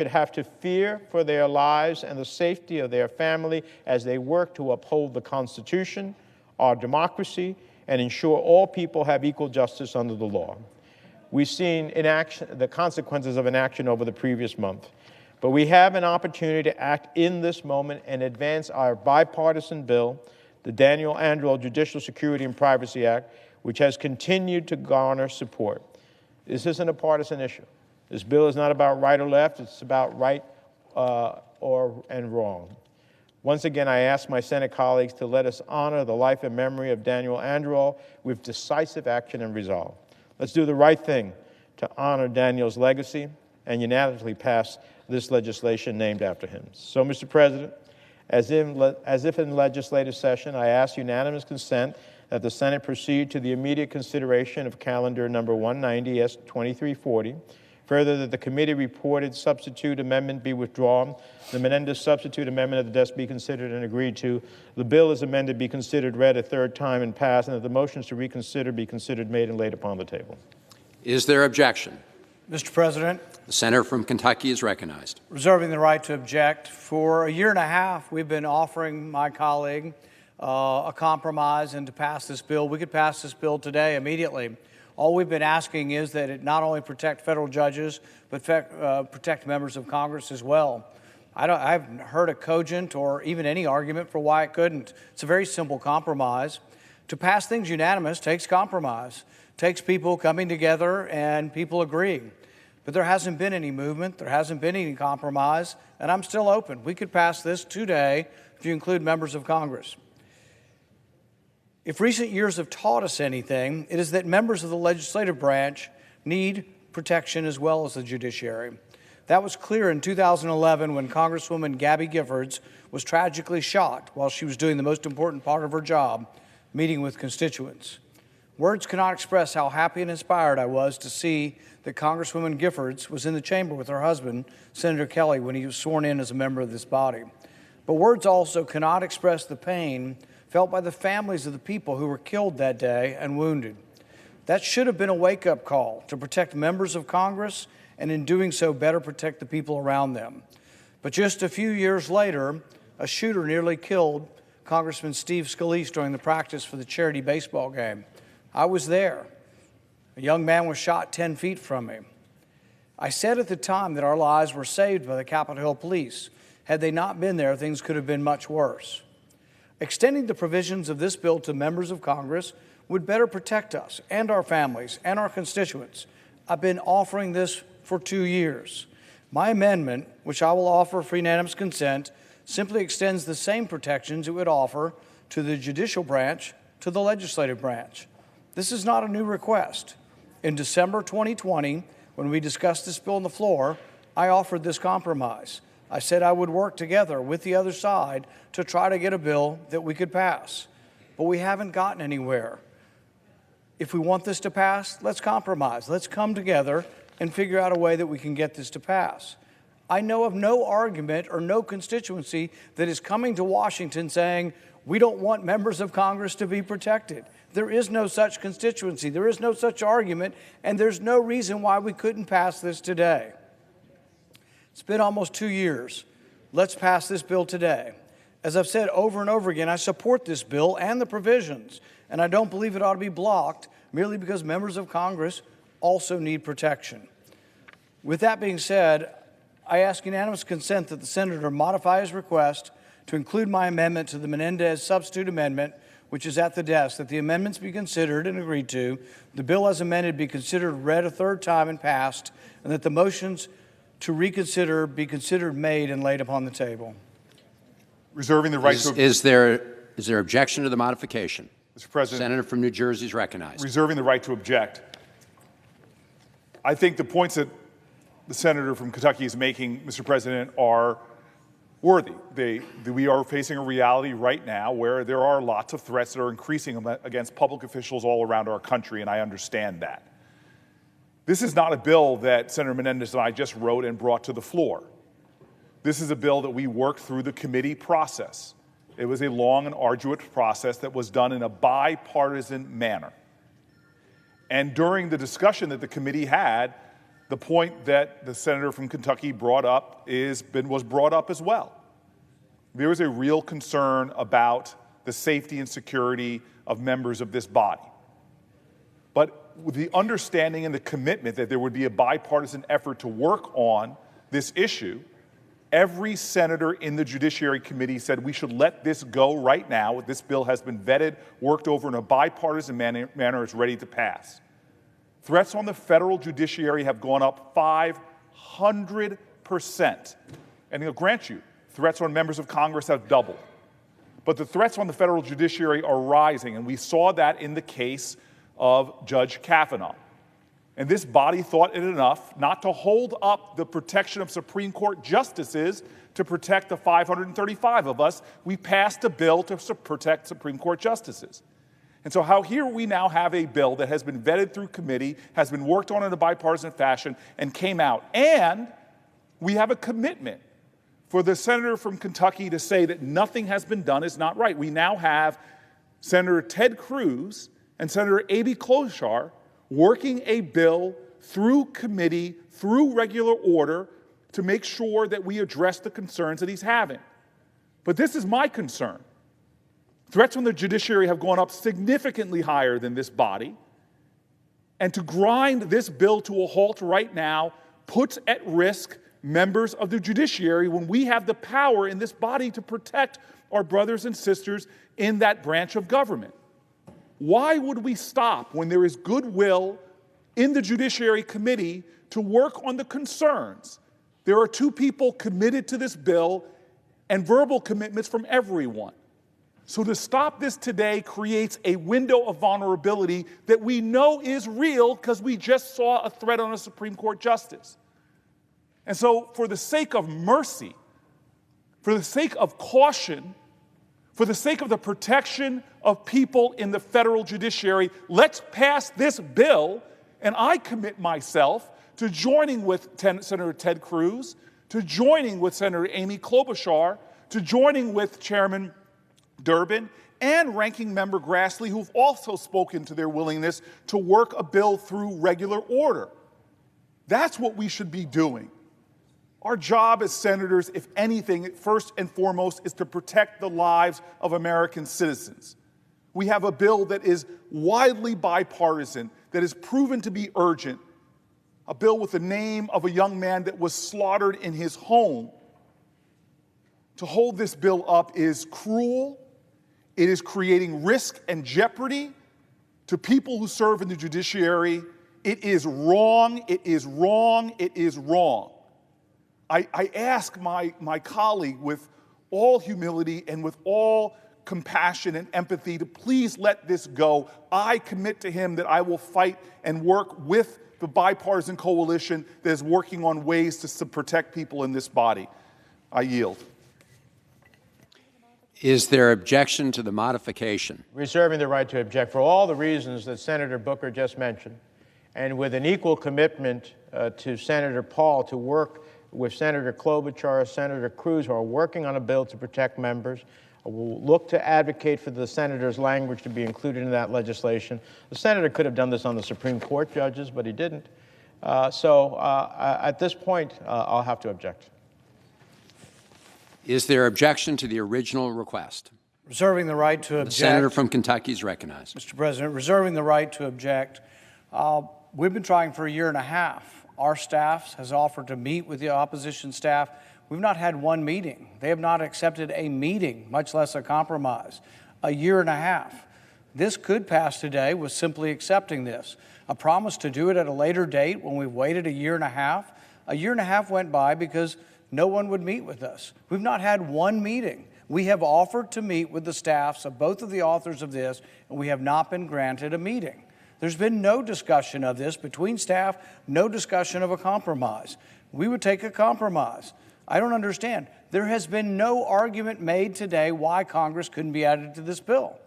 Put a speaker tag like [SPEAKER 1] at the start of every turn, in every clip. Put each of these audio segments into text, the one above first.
[SPEAKER 1] should have to fear for their lives and the safety of their family as they work to uphold the Constitution, our democracy, and ensure all people have equal justice under the law. We've seen the consequences of inaction over the previous month, but we have an opportunity to act in this moment and advance our bipartisan bill, the Anderl Judicial Security and Privacy Act, which has continued to garner support. This isn't a partisan issue. This bill is not about right or left. It's about right and wrong. Once again, I ask my Senate colleagues to let us honor the life and memory of Daniel Anderl with decisive action and resolve. Let's do the right thing to honor Daniel's legacy and unanimously pass this legislation named after him. So, Mr. President, as if in legislative session, I ask unanimous consent that the Senate proceed to the immediate consideration of calendar number 190 S-2340. Further, that the committee-reported substitute amendment be withdrawn, the Menendez substitute amendment at the desk be considered and agreed to, the bill as amended be considered, read a third time, and passed, and that the motions to reconsider be considered, made, and laid upon the table.
[SPEAKER 2] Is there objection?
[SPEAKER 3] Mr. President.
[SPEAKER 2] The senator from Kentucky is recognized.
[SPEAKER 3] Reserving the right to object. For a year and a half, we've been offering my colleague a compromise and to pass this bill. We could pass this bill today immediately. All we've been asking is that it not only protect federal judges, but protect members of Congress as well. I haven't heard a cogent or even any argument for why it couldn't. It's a very simple compromise. To pass things unanimous takes compromise, takes people coming together and people agreeing. But there hasn't been any movement, there hasn't been any compromise, and I'm still open. We could pass this today if you include members of Congress. If recent years have taught us anything, it is that members of the legislative branch need protection as well as the judiciary. That was clear in 2011 when Congresswoman Gabby Giffords was tragically shot while she was doing the most important part of her job, meeting with constituents. Words cannot express how happy and inspired I was to see that Congresswoman Giffords was in the chamber with her husband, Senator Kelly, when he was sworn in as a member of this body. But words also cannot express the pain felt by the families of the people who were killed that day and wounded. That should have been a wake-up call to protect members of Congress and in doing so better protect the people around them. But just a few years later, a shooter nearly killed Congressman Steve Scalise during the practice for the charity baseball game. I was there. A young man was shot 10 feet from me. I said at the time that our lives were saved by the Capitol Hill Police. Had they not been there, things could have been much worse. Extending the provisions of this bill to members of Congress would better protect us and our families and our constituents. I've been offering this for 2 years. My amendment, which I will offer for unanimous consent, simply extends the same protections it would offer to the judicial branch to the legislative branch. This is not a new request. In December 2020, when we discussed this bill on the floor, I offered this compromise. I said I would work together with the other side to try to get a bill that we could pass. But we haven't gotten anywhere. If we want this to pass, let's compromise. Let's come together and figure out a way that we can get this to pass. I know of no argument or no constituency that is coming to Washington saying, we don't want members of Congress to be protected. There is no such constituency. There is no such argument, and there's no reason why we couldn't pass this today. It's been almost 2 years. Let's pass this bill today. As I've said over and over again, I support this bill and the provisions, and I don't believe it ought to be blocked merely because members of Congress also need protection. With that being said, I ask unanimous consent that the senator modify his request to include my amendment to the Menendez substitute amendment, which is at the desk, that the amendments be considered and agreed to, the bill as amended be considered, read a third time and passed, and that the motions to reconsider be considered, made, and laid upon the table.
[SPEAKER 4] Reserving the right to...
[SPEAKER 2] Is there objection to the modification?
[SPEAKER 4] Mr. President.
[SPEAKER 2] Senator from New Jersey is recognized.
[SPEAKER 4] Reserving the right to object. I think the points that the senator from Kentucky is making, Mr. President, are worthy. We are facing a reality right now where there are lots of threats that are increasing against public officials all around our country, and I understand that. This is not a bill that Senator Menendez and I just wrote and brought to the floor. This is a bill that we worked through the committee process. It was a long and arduous process that was done in a bipartisan manner. And during the discussion that the committee had, the point that the senator from Kentucky brought up was brought up as well. There is a real concern about the safety and security of members of this body. But with the understanding and the commitment that there would be a bipartisan effort to work on this issue, every senator in the Judiciary Committee said we should let this go right now. This bill has been vetted, worked over in a bipartisan manner, is ready to pass. Threats on the federal judiciary have gone up 500%. And I'll grant you, threats on members of Congress have doubled. But the threats on the federal judiciary are rising, and we saw that in the case of Judge Kavanaugh. And this body thought it enough not to hold up the protection of Supreme Court justices to protect the 535 of us. We passed a bill to protect Supreme Court justices. And so here we now have a bill that has been vetted through committee, has been worked on in a bipartisan fashion, and came out. And we have a commitment for the senator from Kentucky to say that nothing has been done is not right. We now have Senator Ted Cruz and Senator Amy Klobuchar working a bill through committee, through regular order, to make sure that we address the concerns that he's having. But this is my concern. Threats on the judiciary have gone up significantly higher than this body. And to grind this bill to a halt right now puts at risk members of the judiciary when we have the power in this body to protect our brothers and sisters in that branch of government. Why would we stop when there is goodwill in the Judiciary Committee to work on the concerns? There are two people committed to this bill and verbal commitments from everyone. So to stop this today creates a window of vulnerability that we know is real because we just saw a threat on a Supreme Court justice. And so for the sake of mercy, for the sake of caution, for the sake of the protection of people in the federal judiciary, let's pass this bill, and I commit myself to joining with Senator Ted Cruz, to joining with Senator Amy Klobuchar, to joining with Chairman Durbin and Ranking Member Grassley, who've also spoken to their willingness to work a bill through regular order. That's what we should be doing. Our job as senators, if anything, first and foremost, is to protect the lives of American citizens. We have a bill that is widely bipartisan, that is proven to be urgent, a bill with the name of a young man that was slaughtered in his home. To hold this bill up is cruel. It is creating risk and jeopardy to people who serve in the judiciary. It is wrong. It is wrong. It is wrong. I ask my colleague with all humility and with all compassion and empathy to please let this go. I commit to him that I will fight and work with the bipartisan coalition that is working on ways to protect people in this body. I yield.
[SPEAKER 2] Is there objection to the modification?
[SPEAKER 1] Reserving the right to object for all the reasons that Senator Booker just mentioned, and with an equal commitment to Senator Paul to work with Senator Klobuchar, Senator Cruz, who are working on a bill to protect members. We'll look to advocate for the senator's language to be included in that legislation. The senator could have done this on the Supreme Court judges, but he didn't. At this point, I'll have to object.
[SPEAKER 2] Is there objection to the original request?
[SPEAKER 3] Reserving the right to object.
[SPEAKER 2] The senator from Kentucky is recognized.
[SPEAKER 3] Mr. President, reserving the right to object. We've been trying for a year and a half. Our staff has offered to meet with the opposition staff. We've not had one meeting. They have not accepted a meeting, much less a compromise. A year and a half. This could pass today with simply accepting this. A promise to do it at a later date when we've waited a year and a half. A year and a half went by because no one would meet with us. We've not had one meeting. We have offered to meet with the staffs of both of the authors of this, and we have not been granted a meeting. There's been no discussion of this between staff, no discussion of a compromise. We would take a compromise. I don't understand. There has been no argument made today why Congress couldn't be added to this bill.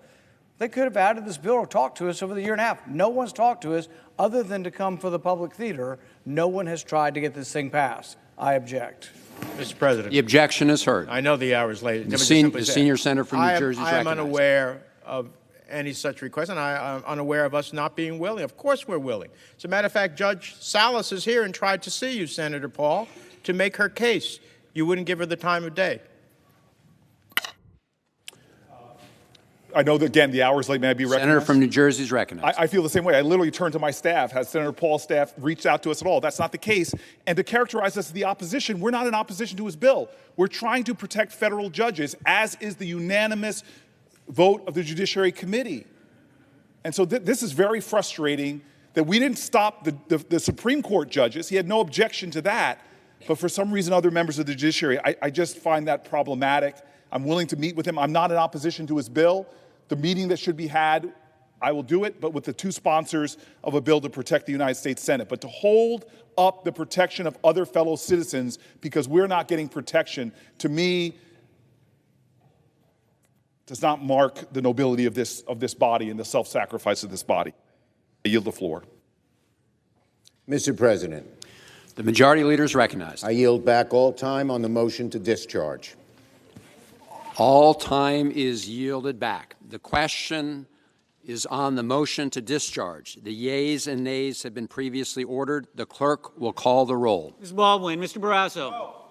[SPEAKER 3] They could have added this bill or talked to us over the year and a half. No one's talked to us other than to come for the public theater. No one has tried to get this thing passed. I object.
[SPEAKER 1] Mr. President.
[SPEAKER 2] The objection is heard.
[SPEAKER 1] I know the hour is late.
[SPEAKER 2] The senior senator from New Jersey is recognized.
[SPEAKER 1] I am unaware of any such request, and I'm unaware of us not being willing. Of course we're willing. As a matter of fact, Judge Salas is here and tried to see you, Senator Paul, to make her case. You wouldn't give her the time of day.
[SPEAKER 4] I know that, again, the hour is late. May I be recognized?
[SPEAKER 2] Senator from New Jersey is recognized.
[SPEAKER 4] I feel the same way. I literally turned to my staff. Has Senator Paul's staff reached out to us at all? That's not the case. And to characterize us as the opposition, we're not in opposition to his bill. We're trying to protect federal judges, as is the unanimous vote of the Judiciary Committee. And so this is very frustrating that we didn't stop the Supreme Court judges. He had no objection to that. But for some reason, other members of the judiciary, I just find that problematic. I'm willing to meet with him. I'm not in opposition to his bill. The meeting that should be had, I will do it, but with the two sponsors of a bill to protect the United States Senate. But to hold up the protection of other fellow citizens because we're not getting protection, to me, does not mark the nobility of this body and the self-sacrifice of this body. I yield the floor.
[SPEAKER 5] Mr. President,
[SPEAKER 2] The majority leader is recognized.
[SPEAKER 5] I yield back all time on the motion to discharge.
[SPEAKER 2] All time is yielded back. The question is on the motion to discharge. The yeas and nays have been previously ordered. The clerk will call the roll.
[SPEAKER 6] Ms. Baldwin, Mr. Barrasso.